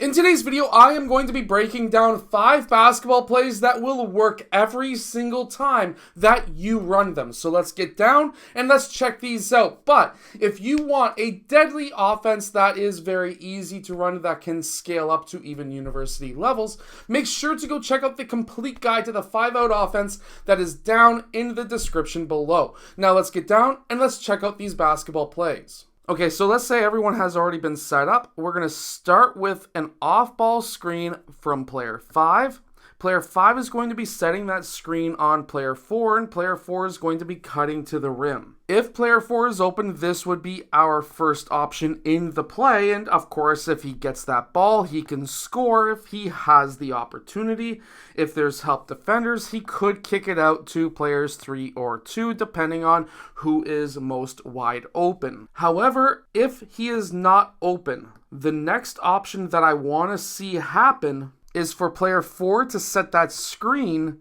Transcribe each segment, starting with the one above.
In today's video, I am going to be breaking down 5 basketball plays that will work every single time that you run them. So let's get down and let's check these out. But if you want a deadly offense that is very easy to run, that can scale up to even university levels, make sure to go check out the complete guide to the 5-out offense that is down in the description below. Now let's get down and let's check out these basketball plays. Okay, so let's say everyone has already been set up. We're going to start with an off-ball screen from player 5. Player 5 is going to be setting that screen on player 4, and player 4 is going to be cutting to the rim. If player 4 is open, this would be our first option in the play, and of course, if he gets that ball, he can score if he has the opportunity. If there's help defenders, he could kick it out to players 3 or 2, depending on who is most wide open. However, if he is not open, the next option that I want to see happen is for player 4 to set that screen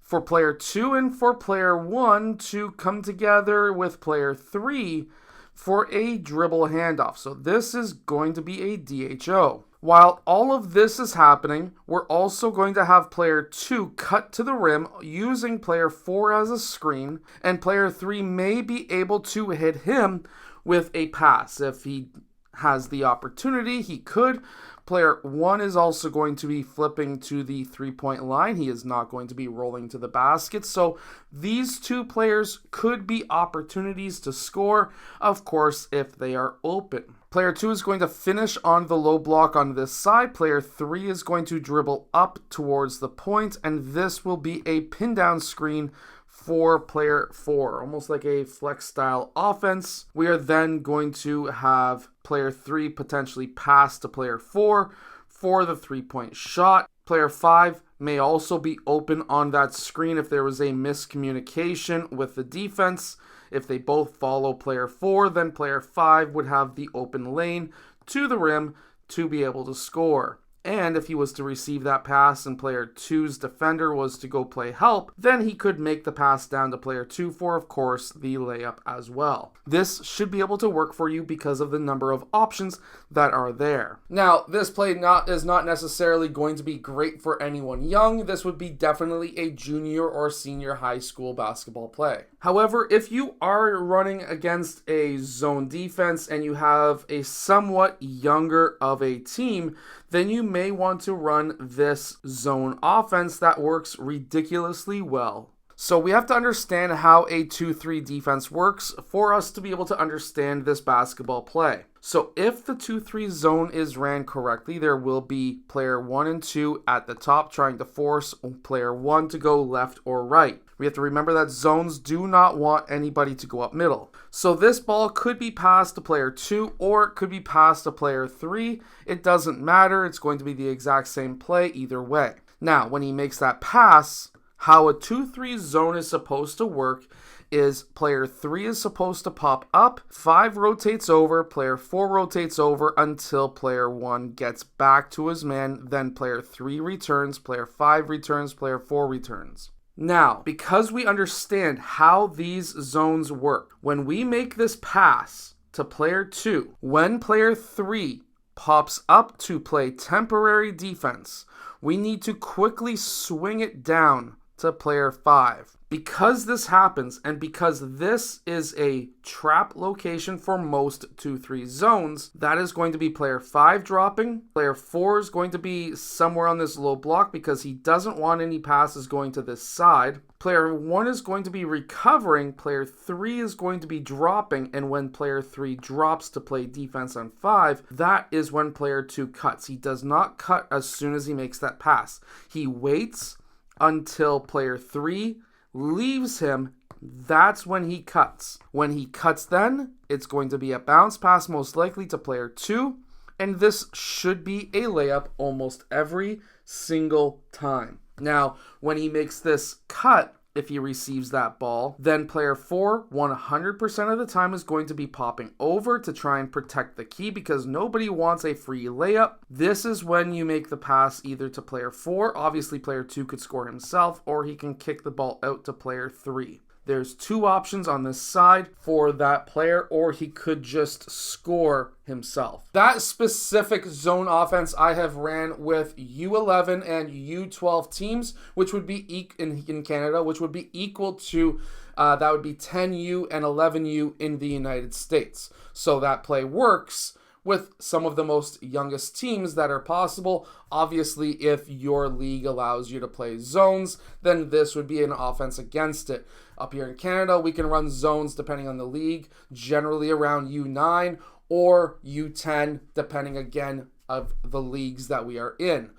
for player 2 and for player 1 to come together with player 3 for a dribble handoff. So this is going to be a DHO. While all of this is happening, we're also going to have player 2 cut to the rim using player 4 as a screen, and player 3 may be able to hit him with a pass. If he has the opportunity, he could. Player 1 is also going to be flipping to the 3-point line. He is not going to be rolling to the basket. So these two players could be opportunities to score, of course, if they are open. Player 2 is going to finish on the low block on this side. Player 3 is going to dribble up towards the point, and this will be a pin down screen for player 4, almost like a flex style offense. We are then going to have player 3 potentially pass to player 4 for the 3-point shot. Player 5 may also be open on that screen if there was a miscommunication with the defense. If they both follow player 4, then player 5 would have the open lane to the rim to be able to score. And if he was to receive that pass and player 2's defender was to go play help, then he could make the pass down to player 2 for, of course, the layup as well. This should be able to work for you because of the number of options that are there. Now, this play is not necessarily going to be great for anyone young. This would be definitely a junior or senior high school basketball play. However, if you are running against a zone defense and you have a somewhat younger of a team, then you may want to run this zone offense that works ridiculously well. So we have to understand how a 2-3 defense works for us to be able to understand this basketball play. So if the 2-3 zone is ran correctly, there will be player 1 and 2 at the top trying to force player 1 to go left or right. We have to remember that zones do not want anybody to go up middle. So this ball could be passed to player 2 or it could be passed to player 3. It doesn't matter. It's going to be the exact same play either way. Now, when he makes that pass, how a 2-3 zone is supposed to work is player 3 is supposed to pop up, 5 rotates over, player 4 rotates over until player 1 gets back to his man, then player 3 returns, player 5 returns, player 4 returns. Now, because we understand how these zones work, when we make this pass to player 2, when player 3 pops up to play temporary defense, we need to quickly swing it down to player 5. Because this happens, and because this is a trap location for most 2-3 zones, that is going to be player 5 dropping. Player 4 is going to be somewhere on this low block because he doesn't want any passes going to this side. Player 1 is going to be recovering. Player 3 is going to be dropping, and when player 3 drops to play defense on 5, that is when player 2 cuts. He does not cut as soon as he makes that pass. He waits until player 3 leaves him. That's when he cuts. When he cuts, then it's going to be a bounce pass, most likely to player 2, and this should be a layup almost every single time. Now, when he makes this cut, if he receives that ball, then player 4 100% of the time is going to be popping over to try and protect the key because nobody wants a free layup. This is when you make the pass either to player 4, obviously player 2 could score himself, or he can kick the ball out to player 3. There's 2 options on this side for that player, or he could just score himself. That specific zone offense I have ran with U11 and U12 teams, which would be in Canada, which would be equal to that would be 10U and 11U in the United States. So that play works with some of the most youngest teams that are possible. Obviously, if your league allows you to play zones, then this would be an offense against it. Up here in Canada, we can run zones depending on the league, generally around U9 or U10, depending again of the leagues that we are in.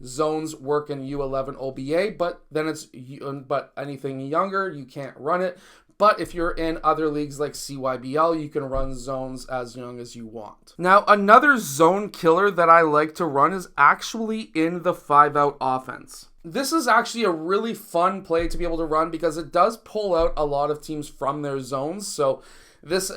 Zones work in U11 OBA, but anything younger, you can't run it. But if you're in other leagues like CYBL, you can run zones as young as you want. Now, another zone killer that I like to run is actually in the 5-out offense. This is actually a really fun play to be able to run because it does pull out a lot of teams from their zones. So this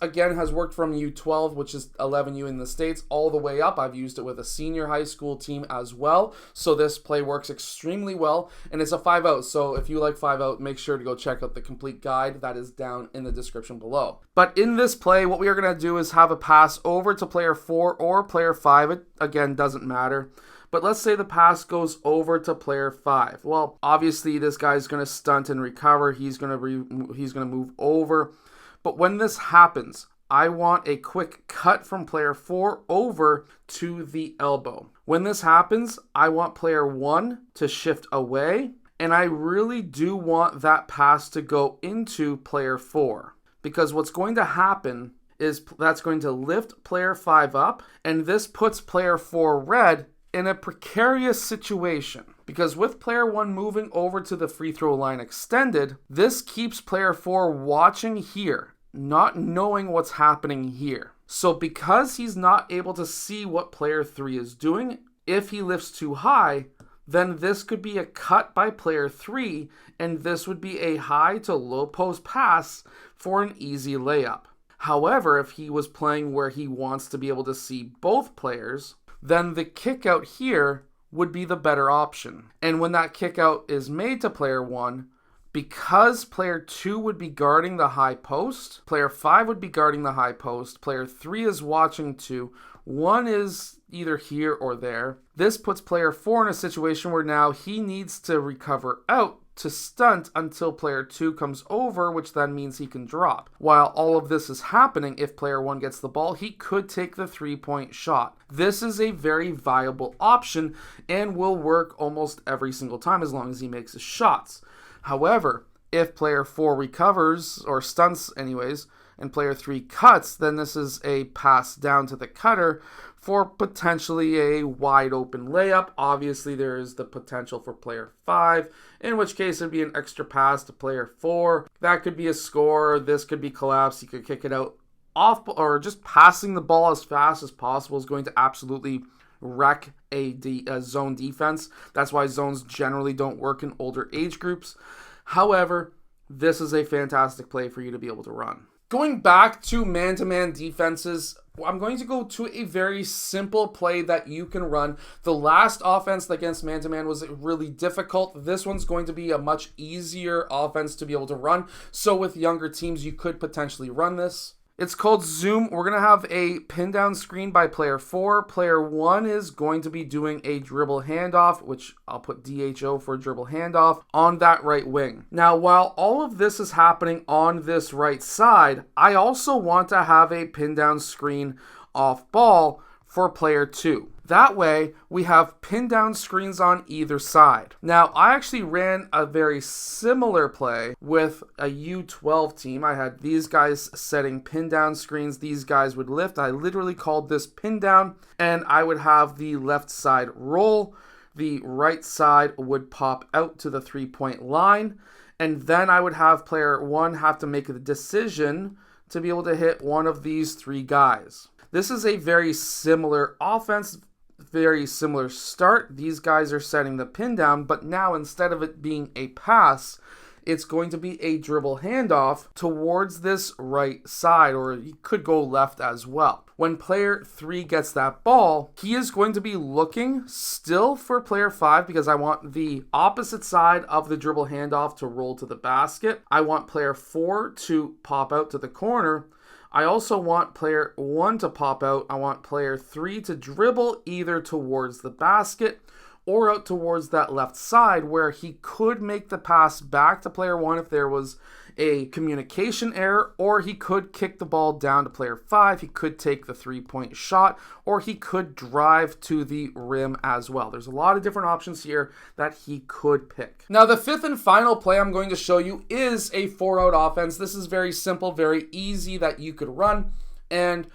again has worked from U12, which is 11U in the States, all the way up. I've used it with a senior high school team as well. So this play works extremely well, and it's a 5-out. So if you like 5-out, make sure to go check out the complete guide that is down in the description below. But in this play, what we are going to do is have a pass over to player 4 or player 5. It, again, doesn't matter. But let's say the pass goes over to player 5. Well, obviously, this guy's going to stunt and recover. He's going to move over. But when this happens, I want a quick cut from player 4 over to the elbow. When this happens, I want player 1 to shift away, and I really do want that pass to go into player 4. Because what's going to happen is that's going to lift player 5 up, and this puts player 4 red in a precarious situation. Because with player 1 moving over to the free throw line extended, this keeps player 4 watching here, not knowing what's happening here. So because he's not able to see what player 3 is doing, if he lifts too high, then this could be a cut by player 3, and this would be a high to low post pass for an easy layup. However, if he was playing where he wants to be able to see both players, then the kick out here would be the better option. And when that kick out is made to player 1, because player 2 would be guarding the high post, player 5 would be guarding the high post, player 3 is watching 2, 1 is either here or there. This puts player 4 in a situation where now he needs to recover out to stunt until player 2 comes over, which then means he can drop. While all of this is happening, if player 1 gets the ball, he could take the 3-point shot. This is a very viable option and will work almost every single time as long as he makes his shots. However, if player 4 recovers, or stunts anyways, and player 3 cuts, then this is a pass down to the cutter for potentially a wide open layup. Obviously, there is the potential for player 5, in which case it would be an extra pass to player 4. That could be a score. This could be collapse. You could kick it out off, or just passing the ball as fast as possible is going to absolutely wreck a zone defense. That's why zones generally don't work in older age groups. However, this is a fantastic play for you to be able to run. Going back to man-to-man defenses, I'm going to go to a very simple play that you can run. The last offense against man-to-man was really difficult. This one's going to be a much easier offense to be able to run. So with younger teams, you could potentially run this. It's called Zoom. We're going to have a pin down screen by player 4. Player 1 is going to be doing a dribble handoff, which I'll put DHO for dribble handoff, on that right wing. Now, while all of this is happening on this right side, I also want to have a pin down screen off ball for player 2. That way, we have pin down screens on either side. Now, I actually ran a very similar play with a U12 team. I had these guys setting pin down screens. These guys would lift. I literally called this pin down, and I would have the left side roll. The right side would pop out to the 3-point line, and then I would have player 1 have to make the decision to be able to hit one of these 3 guys. This is a very similar offense, very similar start. These guys are setting the pin down, but now instead of it being a pass, it's going to be a dribble handoff towards this right side, or he could go left as well. When player 3 gets that ball, he is going to be looking still for player 5 because I want the opposite side of the dribble handoff to roll to the basket. I want player 4 to pop out to the corner. I also want player 1 to pop out. I want player 3 to dribble either towards the basket or out towards that left side where he could make the pass back to player 1 if there was a communication error, or he could kick the ball down to player 5. He could take the 3-point shot, or he could drive to the rim as well. There's a lot of different options here that he could pick. Now, the 5th and final play I'm going to show you is a 4-out offense. This is very simple, very easy that you could run, and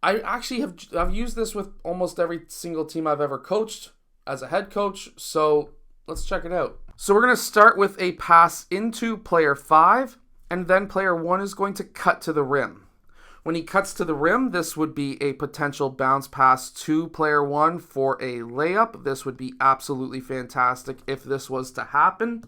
I actually I've used this with almost every single team I've ever coached as a head coach, so let's check it out. So we're going to start with a pass into player 5, and then player 1 is going to cut to the rim. When he cuts to the rim, this would be a potential bounce pass to player 1 for a layup. This would be absolutely fantastic if this was to happen.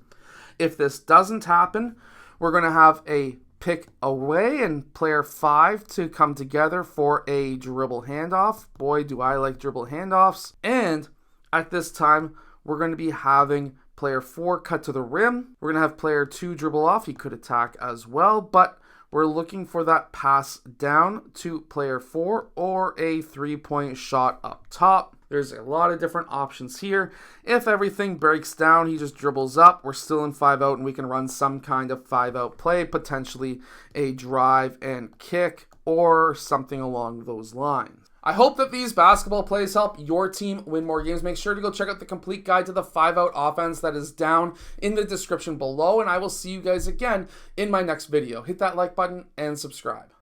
If this doesn't happen, we're going to have a pick away and player 5 to come together for a dribble handoff. Boy, do I like dribble handoffs. And at this time, we're going to be having player 4 cut to the rim. We're going to have player 2 dribble off. He could attack as well, but we're looking for that pass down to player 4 or a 3-point shot up top. There's a lot of different options here. If everything breaks down, he just dribbles up. We're still in 5-out, and we can run some kind of 5-out play, potentially a drive and kick or something along those lines. I hope that these basketball plays help your team win more games. Make sure to go check out the complete guide to the 5-out offense that is down in the description below, and I will see you guys again in my next video. Hit that like button and subscribe.